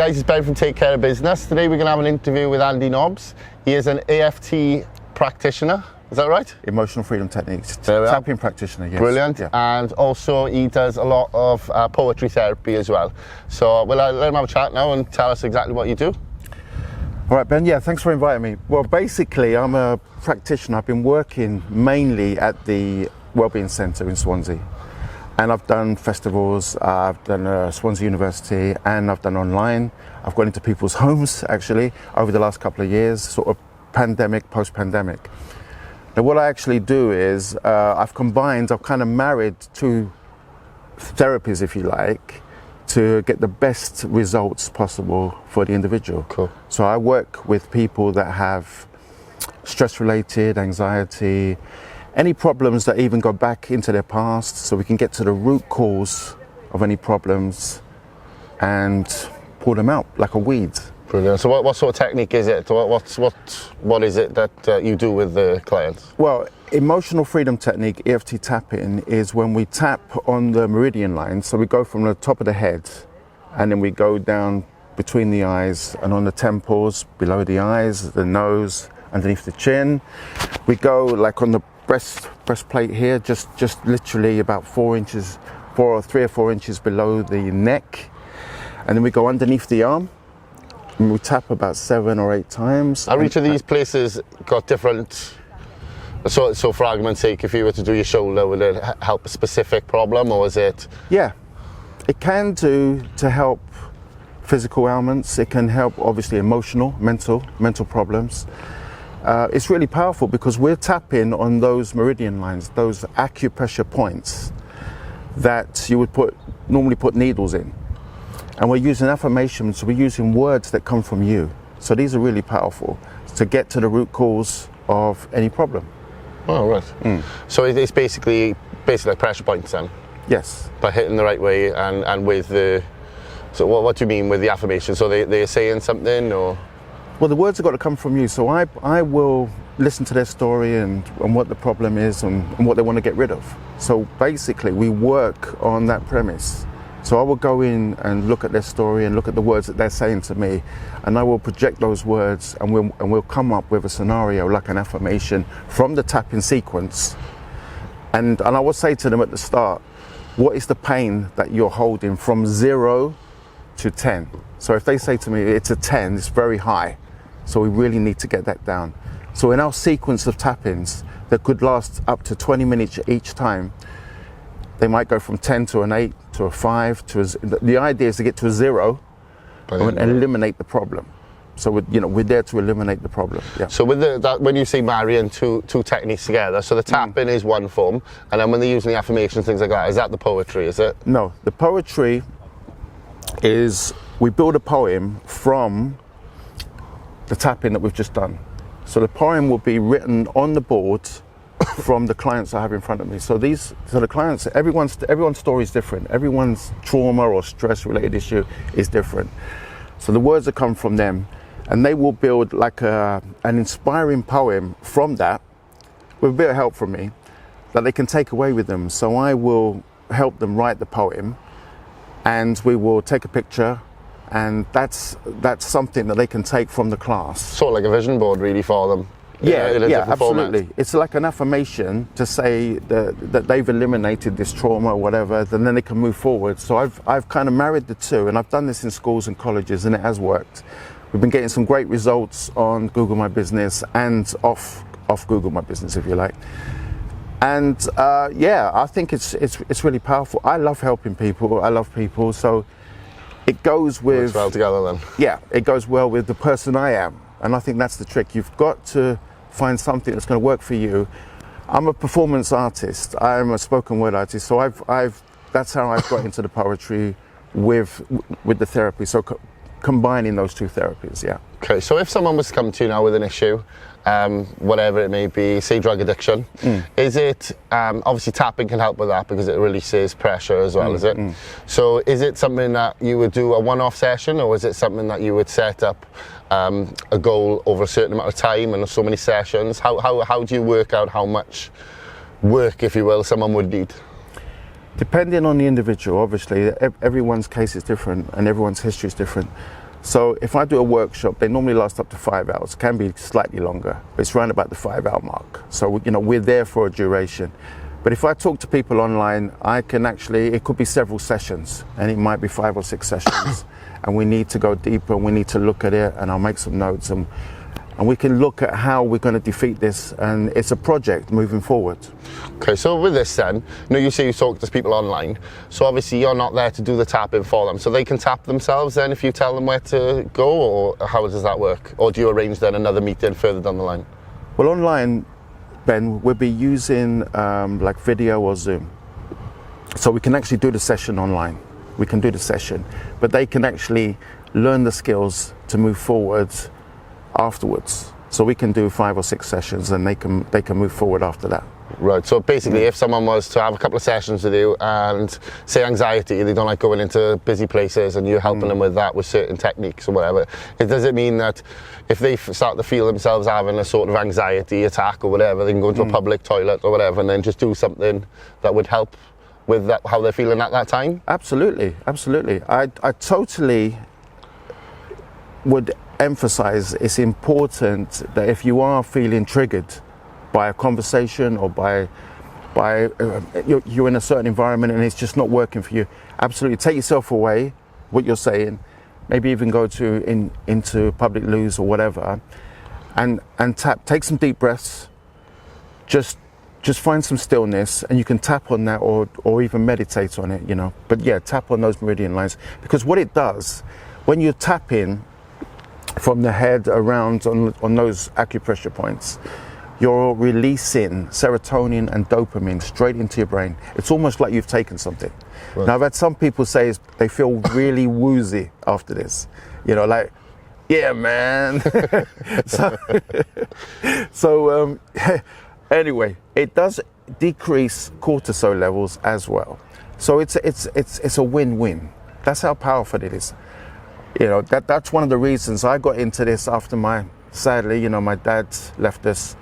guys, it's Ben from Take Care of Business. Today we're going to have an interview with Andy Nobbs. He is an EFT practitioner, is that right? Emotional freedom techniques, tapping practitioner, yes. Brilliant. Yeah. And also he does a lot of poetry therapy as well. So we'll let him have a chat now and tell us exactly what you do. All right, Ben, yeah, thanks for inviting me. Well, basically, I'm a practitioner. I've been working mainly at the Wellbeing Centre in Swansea. And I've done festivals, I've done Swansea University, and I've done online. I've gone into people's homes, actually, over the last couple of years, sort of pandemic, post-pandemic. Now, what I actually do is I've kind of married two therapies, if you like, to get the best results possible for the individual. Cool. So I work with people that have stress-related, anxiety, any problems that even go back into their past, so we can get to the root cause of any problems and pull them out like a weed. Brilliant. So what sort of technique is it? What is it that you do with the clients? Well, emotional freedom technique, EFT tapping, is when we tap on the meridian line. So we go from the top of the head and then we go down between the eyes and on the temples, below the eyes, the nose, underneath the chin. We go like on the breastplate here, just literally about 3 or 4 inches below the neck, and then we go underneath the arm and we tap about 7 or 8 times. Are each of these places got different? So for argument's sake, if you were to do your shoulder, would it help a specific problem, or is it? Yeah, it can do to help physical ailments. It can help obviously emotional, mental problems. It's really powerful because we're tapping on those meridian lines, those acupressure points that you would normally put needles in. And we're using affirmations, so we're using words that come from you. So these are really powerful to get to the root cause of any problem. Oh, right. So it's basically like pressure points then? Yes. By hitting the right way and with the... So what do you mean with the affirmation? So they're saying something, or...? Well, the words have got to come from you, so I will listen to their story and what the problem is and what they want to get rid of. So basically, we work on that premise. So I will go in and look at their story and look at the words that they're saying to me, and I will project those words, and we'll come up with a scenario, like an affirmation, from the tapping sequence. And I will say to them at the start, what is the pain that you're holding from 0 to 10? So if they say to me, it's a 10, it's very high. So we really need to get that down. So in our sequence of tappings that could last up to 20 minutes each time, they might go from 10 to an 8 to a 5 to the idea is to get to a 0 and eliminate the problem. So we're there to eliminate the problem. Yeah. So with when you say marrying two techniques together, so the tapping is one form, and then when they're using the affirmations, things like that, is that the poetry, is it? No, the poetry is we build a poem from the tapping that we've just done. So the poem will be written on the board from the clients I have in front of me. So the clients, everyone's story is different. Everyone's trauma or stress related issue is different. So the words that come from them, and they will build like an inspiring poem from that, with a bit of help from me, that they can take away with them. So I will help them write the poem, and we will take a picture, and that's something that they can take from the class. Sort of like a vision board really for them. Yeah, absolutely. Format. It's like an affirmation to say that they've eliminated this trauma or whatever, and then they can move forward. So I've kind of married the two, and I've done this in schools and colleges, and it has worked. We've been getting some great results on Google My Business and off Google My Business, if you like. And I think it's really powerful. I love helping people. I love people. So it goes with... Works well together then. Yeah, it goes well with the person I am. And I think that's the trick. You've got to find something that's going to work for you. I'm a performance artist. I'm a spoken word artist. So that's how I've got into the poetry with the therapy. So combining those two therapies, yeah. Okay, so if someone was to come to you now with an issue, whatever it may be, say drug addiction, is it, obviously tapping can help with that because it releases pressure as well, is it? So is it something that you would do a one-off session, or is it something that you would set up a goal over a certain amount of time and so many sessions? How do you work out how much work, if you will, someone would need? Depending on the individual, obviously, everyone's case is different and everyone's history is different. So if I do a workshop, they normally last up to 5 hours. Can be slightly longer, but it's around about the 5-hour mark. So we're there for a duration. But if I talk to people online, I can actually, it could be several sessions, and it might be 5 or 6 sessions, and we need to go deeper, and we need to look at it, and I'll make some notes, and we can look at how we're going to defeat this, and it's a project moving forward. Okay, so with this then, you say you talk to people online, so obviously you're not there to do the tapping for them, so they can tap themselves then if you tell them where to go, or how does that work? Or do you arrange then another meeting further down the line? Well, online, Ben, we'll be using like video or Zoom. So we can actually do the session online. We can do the session, but they can actually learn the skills to move forward afterwards. So we can do 5 or 6 sessions, and they can move forward after that. Right, so basically if someone was to have a couple of sessions with you and say anxiety, they don't like going into busy places and you're helping them with that with certain techniques or whatever, does it mean that if they start to feel themselves having a sort of anxiety attack or whatever, they can go into a public toilet or whatever and then just do something that would help with that, how they're feeling at that time? Absolutely, absolutely. I totally would emphasize it's important that if you are feeling triggered by a conversation or by you're in a certain environment and it's just not working for you, absolutely take yourself away, what you're saying, maybe even go into public loos or whatever, and take some deep breaths, just find some stillness, and you can tap on that or even meditate on it, but yeah, tap on those meridian lines, because what it does when you're tapping from the head around on those acupressure points, you're releasing serotonin and dopamine straight into your brain. It's almost like you've taken something. Right. Now, I've had some people say they feel really woozy after this. Like, yeah, man. so anyway, it does decrease cortisol levels as well. So it's a win-win. That's how powerful it is. That's one of the reasons I got into this after sadly, my dad left us.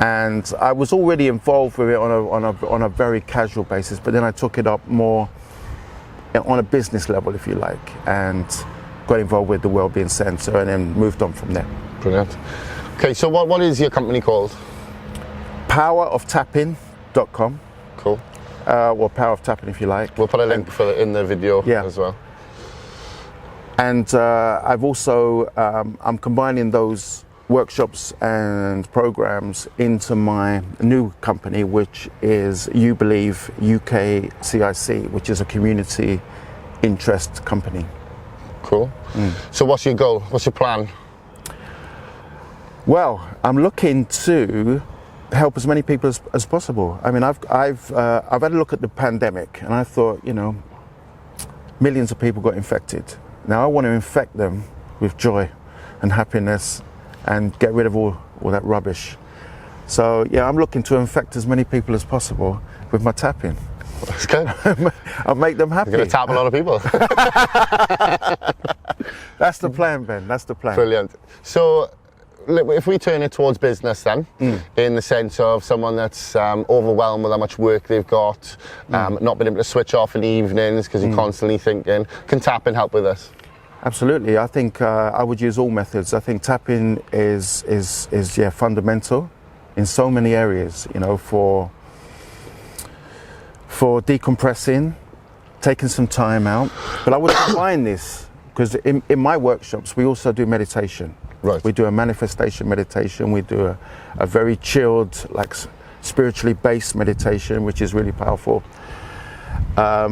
And I was already involved with it on a very casual basis, but then I took it up more on a business level, if you like, and got involved with the Wellbeing Centre and then moved on from there. Brilliant. Okay, so what is your company called? poweroftapping.com. Cool. Or Power of Tapping, if you like. We'll put a link for it in the video as well. And I've also, I'm combining those workshops and programs into my new company, which is You Believe UK CIC, which is a community interest company. Cool. So what's your goal? What's your plan? Well, I'm looking to help as many people as possible. I mean, I've had a look at the pandemic, and I thought, millions of people got infected. Now I want to infect them with joy and happiness and get rid of all that rubbish. So yeah, I'm looking to infect as many people as possible with my tapping. That's good. I'll make them happy. You're going to tap a lot of people. That's the plan, Ben. That's the plan. Brilliant. So if we turn it towards business then, in the sense of someone that's overwhelmed with how much work they've got, not being able to switch off in the evenings because you're constantly thinking, can tapping help with this? Absolutely. I think I would use all methods. I think tapping is fundamental in so many areas, for decompressing, taking some time out. But I would combine this, because in my workshops we also do meditation. Right. We do a manifestation meditation. We do a very chilled, like spiritually based meditation, which is really powerful.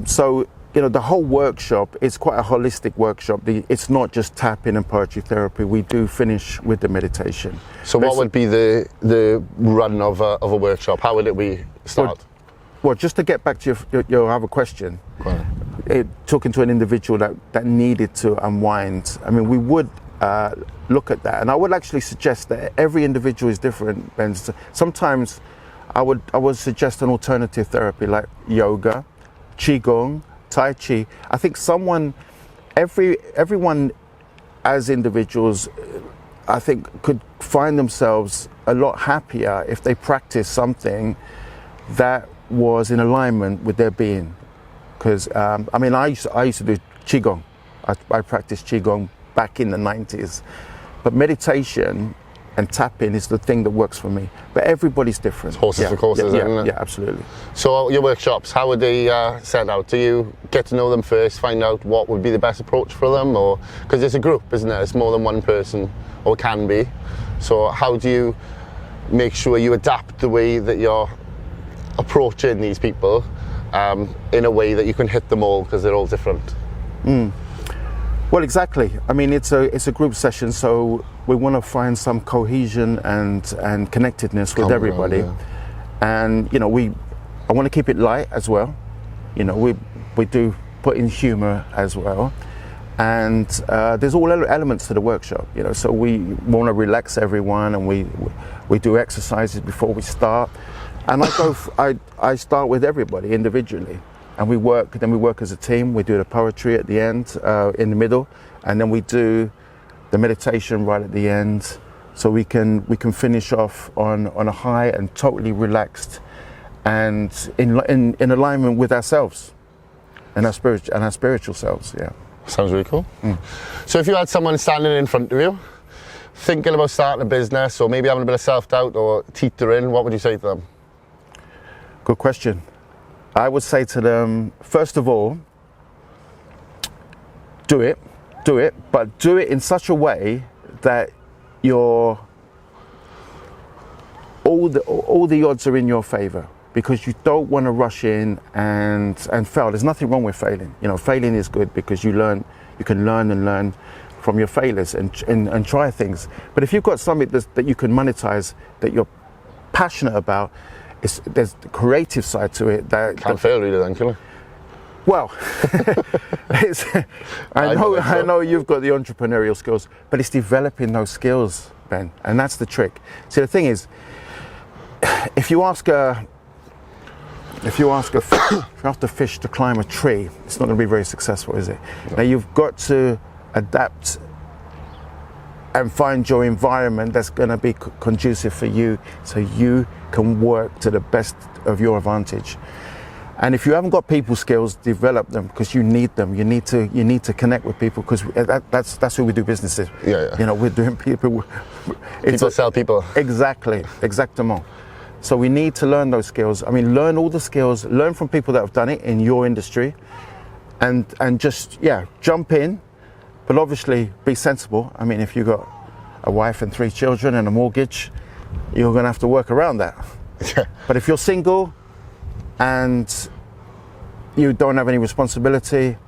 So the whole workshop is quite a holistic workshop. It's not just tapping and poetry therapy. We do finish with the meditation. So what would be the run of a workshop? How would we start? Well, just to get back to your other question, talking to an individual that needed to unwind, I mean, we would look at that, and I would actually suggest that every individual is different. And sometimes I would suggest an alternative therapy like yoga, qigong, tai chi. I think everyone as individuals, I think, could find themselves a lot happier if they practice something that was in alignment with their being. Because I used to do qigong. I practiced qigong back in the 90s. But meditation and tapping is the thing that works for me. But everybody's different. It's horses for courses, isn't it? Yeah, absolutely. So your workshops, how would they set out? Do you get to know them first, find out what would be the best approach for them? Or because it's a group, isn't it? It's more than one person, or can be. So how do you make sure you adapt the way that you're approaching these people in a way that you can hit them all, because they're all different? Well, exactly. I mean, it's a group session, so we want to find some cohesion and connectedness with everybody. And you know, I want to keep it light as well. You know, we do put in humor as well, and there's all elements to the workshop. You know, so we want to relax everyone, and we do exercises before we start. And I start with everybody individually. And we work as a team. We do the poetry at the end, in the middle, and then we do the meditation right at the end, so we can finish off on a high and totally relaxed, and in alignment with ourselves and our spiritual selves. Yeah, sounds really cool. So if you had someone standing in front of you, thinking about starting a business, or maybe having a bit of self-doubt or teetering, what would you say to them? Good question. I would say to them, first of all, do it, but do it in such a way that all the odds are in your favor, because you don't want to rush in and fail. There's nothing wrong with failing. You know, failing is good, because you can learn from your failures and try things. But if you've got something that you can monetize, that you're passionate about, there's the creative side to it that can't fail really, then, can it? Well, I know you've got the entrepreneurial skills, but it's developing those skills, Ben, and that's the trick. See, the thing is, if you ask a fish to climb a tree, it's not going to be very successful, is it? No. Now you've got to adapt and find your environment that's going to be conducive for you, so you can work to the best of your advantage. And if you haven't got people skills, develop them, because you need them. You need to connect with people, because that's who we do business with. Yeah. You know, we're doing people. People sell people. Exactly, exactement. So we need to learn those skills. I mean, learn all the skills. Learn from people that have done it in your industry, and just jump in. But obviously, be sensible. I mean, if you've got a wife and 3 children and a mortgage, you're going to have to work around that. But if you're single and you don't have any responsibility,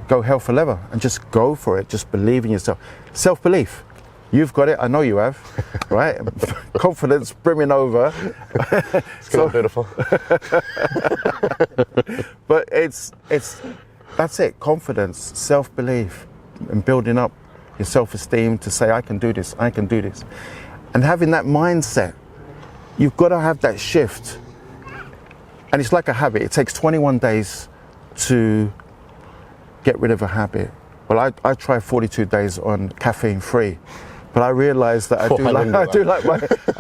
go hell for leather and just go for it. Just believe in yourself. Self-belief. You've got it. I know you have, right? Confidence brimming over. It's so beautiful. But that's it. Confidence, self-belief, and building up your self-esteem to say, I can do this, and having that mindset. You've got to have that shift, and it's like a habit. It takes 21 days to get rid of a habit. Well, I tried 42 days on caffeine free, but I realized that I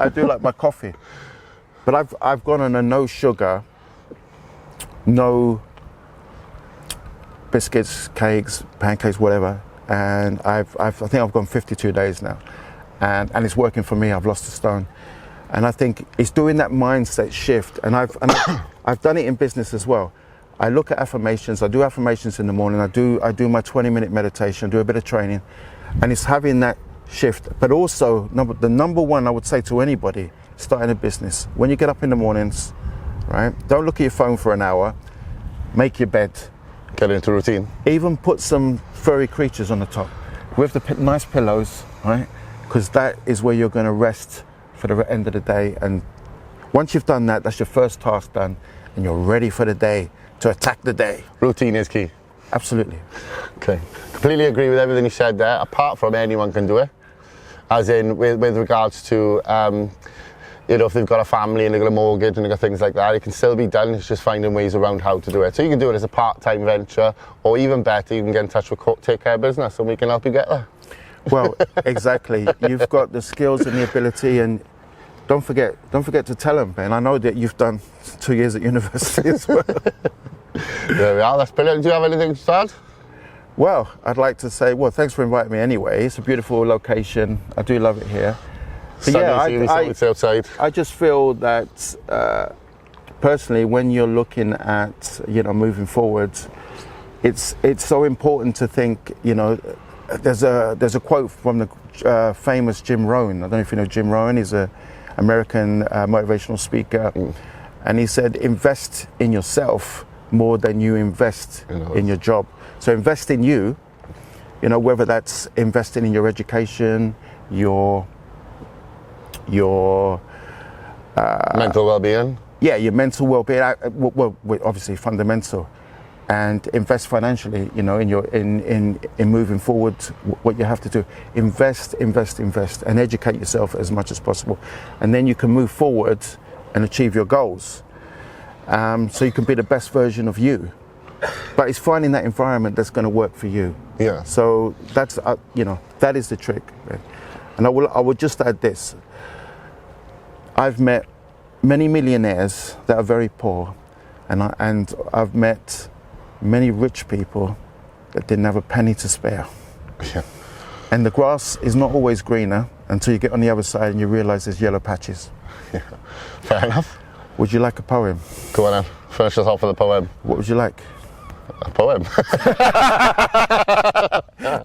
do like my coffee. But I've gone on a no sugar, no biscuits, cakes, pancakes, whatever, and I think I've gone 52 days now, and it's working for me. I've lost a stone, and I think it's doing that mindset shift. And I've done it in business as well. I look at affirmations. I do affirmations in the morning. I do my 20-minute meditation. Do a bit of training, and it's having that shift. But also, the number one I would say to anybody starting a business: when you get up in the mornings, right? Don't look at your phone for an hour. Make your bed. Get into routine. Even put some furry creatures on the top with the nice pillows, right? Because that is where you're going to rest for the end of the day. And once you've done that, that's your first task done, and you're ready for the day, to attack the day. Routine is key. Absolutely. Okay. Completely agree with everything you said there. Apart from anyone can do it, as in with regards to you know, if they've got a family and they've got a mortgage and they've got things like that, it can still be done. It's just finding ways around how to do it. So you can do it as a part-time venture, or even better, you can get in touch with Take Care Business and we can help you get there. Well, exactly. You've got the skills and the ability, and don't forget to tell them, Ben. I know that you've done 2 years at university as well. There we are. That's brilliant. Do you have anything to add? Well, I'd like to say, well, thanks for inviting me anyway. It's a beautiful location. I do love it here. But outside. I just feel that personally, when you're looking at, moving forward, it's so important to think, there's a quote from the famous Jim Rohn. I don't know if you know Jim Rohn. He's an American motivational speaker. And he said, invest in yourself more than you invest in your job. So invest in you, whether that's investing in your education, your mental well-being. Yeah, your mental well-being. Well, obviously fundamental, and invest financially. In moving forward, what you have to do, invest, and educate yourself as much as possible, and then you can move forward and achieve your goals. So you can be the best version of you. But it's finding that environment that's going to work for you. Yeah. So that's that is the trick. And I will just add this. I've met many millionaires that are very poor, and I've met many rich people that didn't have a penny to spare. Yeah. And the grass is not always greener until you get on the other side and you realize there's yellow patches. Yeah. Fair enough. Would you like a poem? Go on then. Finish us off with a poem. What would you like? A poem.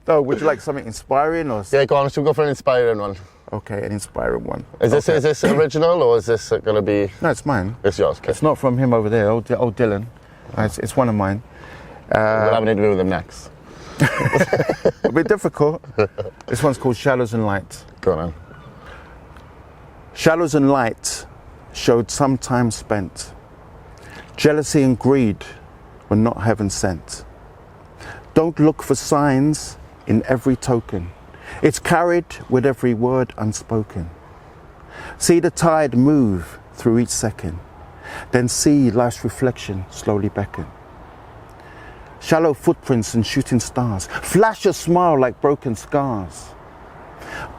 No, would you like something inspiring or? Yeah, go on. Should we go for an inspiring one? Okay, an inspiring one. Is this original or is this going to be? No, it's mine. It's yours. Okay. It's not from him over there, old Dylan. It's one of mine. We'll have an interview with him next. A bit difficult. This one's called Shadows and Light. Go on then. Shadows and light showed some time spent. Jealousy and greed were not heaven sent. Don't look for signs in every token. It's carried with every word unspoken. See the tide move through each second. Then see life's reflection slowly beckon. Shallow footprints and shooting stars. Flash a smile like broken scars.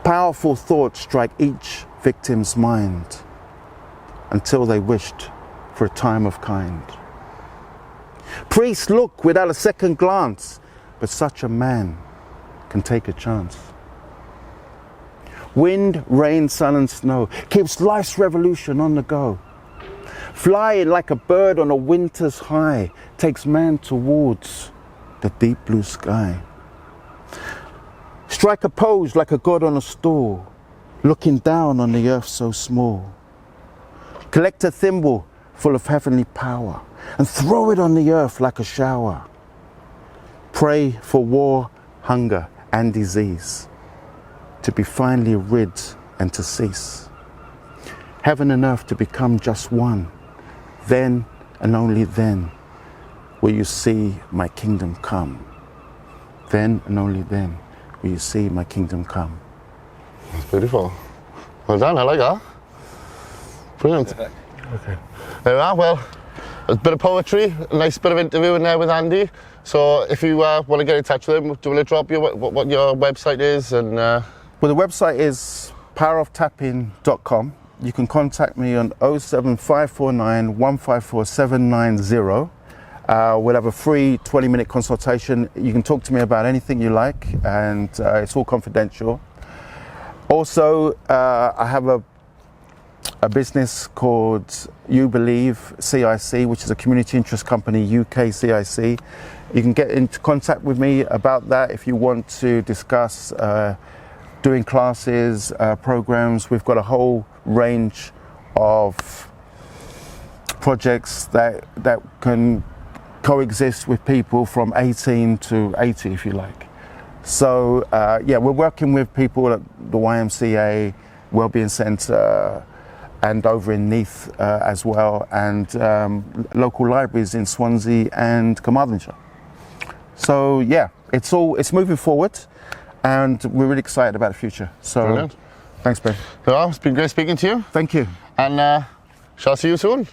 Powerful thoughts strike each victim's mind until they wished for a time of kind. Priests look without a second glance, but such a man can take a chance. Wind, rain, sun and snow keeps life's revolution on the go. Flying like a bird on a winter's high takes man towards the deep blue sky. Strike a pose like a god on a stool, looking down on the earth so small. Collect a thimble full of heavenly power and throw it on the earth like a shower. Pray for war, hunger and disease to be finally rid and to cease. Heaven and earth to become just one. Then and only then will you see my kingdom come. Then and only then will you see my kingdom come. That's beautiful. Well done, I like that. Brilliant. Okay. There we are. Well, a bit of poetry, a nice bit of interviewing there with Andy. So if you want to get in touch with him, do you want to drop what your website is? And well, the website is poweroфtapping.com. You can contact me on 07549 154 790. We'll have a free 20-minute consultation. You can talk to me about anything you like, and it's all confidential. Also, I have a business called You Believe CIC, which is a community interest company, UK CIC. You can get into contact with me about that if you want to discuss doing classes, programs. We've got a whole range of projects that can coexist with people from 18 to 80, if you like. So yeah, we're working with people at the YMCA, Wellbeing Centre, and over in Neath as well, and local libraries in Swansea and Carmarthenshire. So yeah, it's moving forward, and we're really excited about the future. So brilliant. Thanks, Ben. Well, it's been great speaking to you. Thank you. And shall I see you soon?